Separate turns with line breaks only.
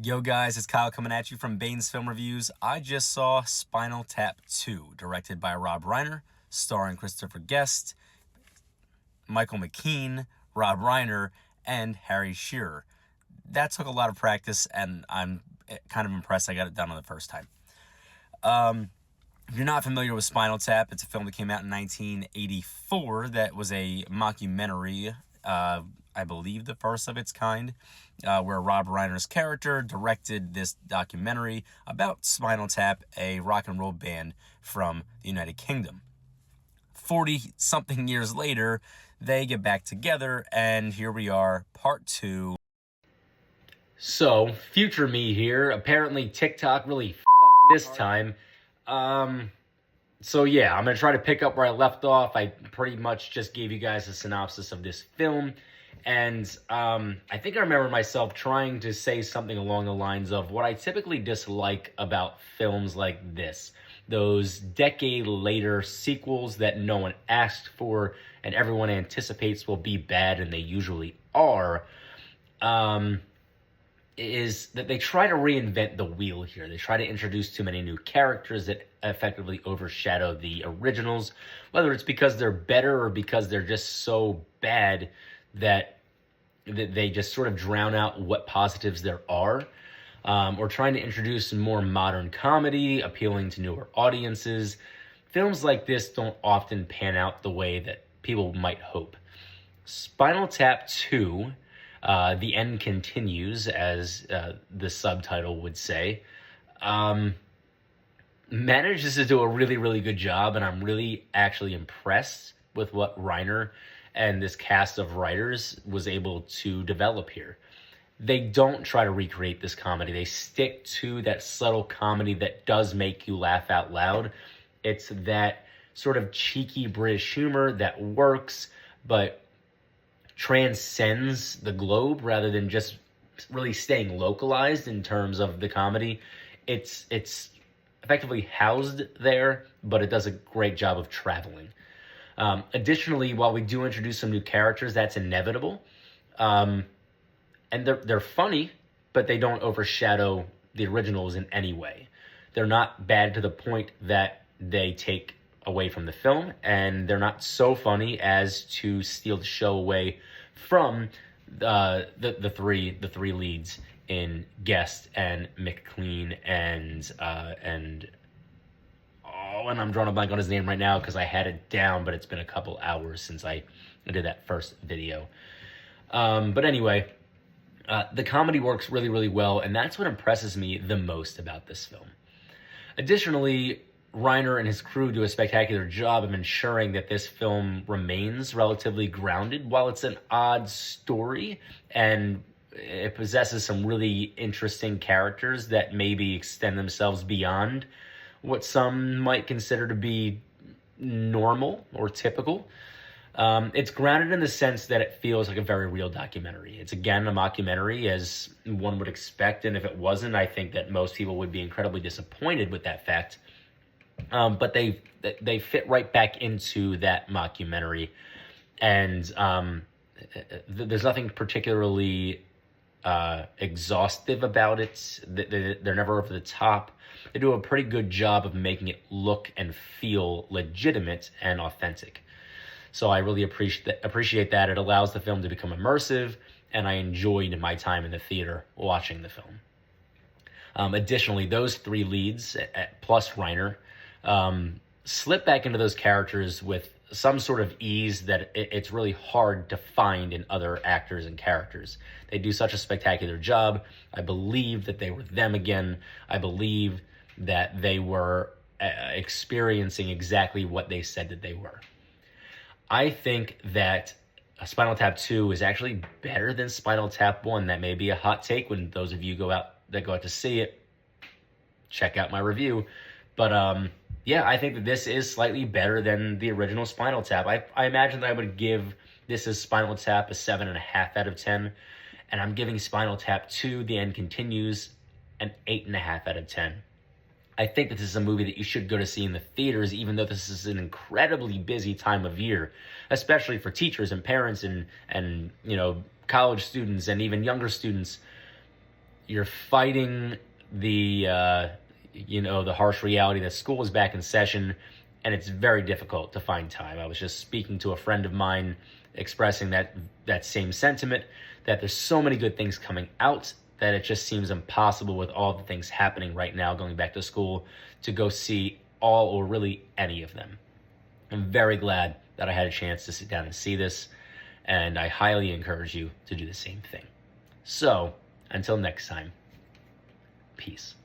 Yo guys, it's Kyle coming at you from Bane's Film Reviews. I just saw Spinal Tap II, directed by Rob Reiner, starring Christopher Guest, Michael McKean, Rob Reiner, and Harry Shearer. That took a lot of practice, and I'm kind of impressed I got it done on the first time. If you're not familiar with Spinal Tap, it's a film that came out in 1984 that was a mockumentary, I believe the first of its kind, where Rob Reiner's character directed this documentary about Spinal Tap, a rock and roll band from the United Kingdom. 40-something years later, they get back together, and here we are, part two. So, future me here. Apparently, TikTok really f***ed this time. So yeah, I'm going to try to pick up where I left off. I pretty much just gave you guys a synopsis of this film. And I think I remember myself trying to say something along the lines of what I typically dislike about films like this. Those decade-later sequels that no one asked for and everyone anticipates will be bad, and they usually are. Is that they try to reinvent the wheel here. They try to introduce too many new characters that effectively overshadow the originals, whether it's because they're better or because they're just so bad that they just sort of drown out what positives there are, or trying to introduce more modern comedy, appealing to newer audiences. Films like this don't often pan out the way that people might hope. Spinal Tap II, The End Continues, as the subtitle would say, manages to do a really, really good job, and I'm really actually impressed with what Reiner and this cast of writers was able to develop here. They don't try to recreate this comedy. They stick to that subtle comedy that does make you laugh out loud. It's that sort of cheeky British humor that works, but transcends the globe rather than just really staying localized in terms of the comedy. It's effectively housed there, but it does a great job of traveling. Additionally, while we do introduce some new characters, that's inevitable. And they're funny, but they don't overshadow the originals in any way. They're not bad to the point that they take away from the film, and they're not so funny as to steal the show away from the three leads in Guest and McLean and I'm drawing a blank on his name right now because I had it down, but it's been a couple hours since I did that first video. But anyway, the comedy works really, really well, and that's what impresses me the most about this film. Additionally, Reiner and his crew do a spectacular job of ensuring that this film remains relatively grounded. While it's an odd story and it possesses some really interesting characters that maybe extend themselves beyond what some might consider to be normal or typical, it's grounded in the sense that it feels like a very real documentary. It's, again, a mockumentary, as one would expect, and if it wasn't, I think that most people would be incredibly disappointed with that fact. But they fit right back into that mockumentary, and there's nothing particularly exhaustive about it. They're never over the top. They do a pretty good job of making it look and feel legitimate and authentic. So I really appreciate that. It allows the film to become immersive, and I enjoyed my time in the theater watching the film. Additionally, those three leads, plus Reiner, slip back into those characters with some sort of ease that it's really hard to find in other actors and characters. They do such a spectacular job. I believe that they were them again. I believe that they were experiencing exactly what they said that they were. I think that Spinal Tap 2 is actually better than Spinal Tap 1. That may be a hot take when those of you go out to see it. Check out my review. But yeah, I think that this is slightly better than the original Spinal Tap. I imagine that I would give this as Spinal Tap a 7.5 out of 10. And I'm giving Spinal Tap 2, The End Continues, an 8.5 out of 10. I think that this is a movie that you should go to see in the theaters, even though this is an incredibly busy time of year, especially for teachers and parents and college students and even younger students. you're fighting the the harsh reality that school is back in session, and it's very difficult to find time. I was just speaking to a friend of mine expressing that same sentiment, that there's so many good things coming out that it just seems impossible with all the things happening right now going back to school to go see all or really any of them. I'm very glad that I had a chance to sit down and see this, and I highly encourage you to do the same thing. So, until next time, peace.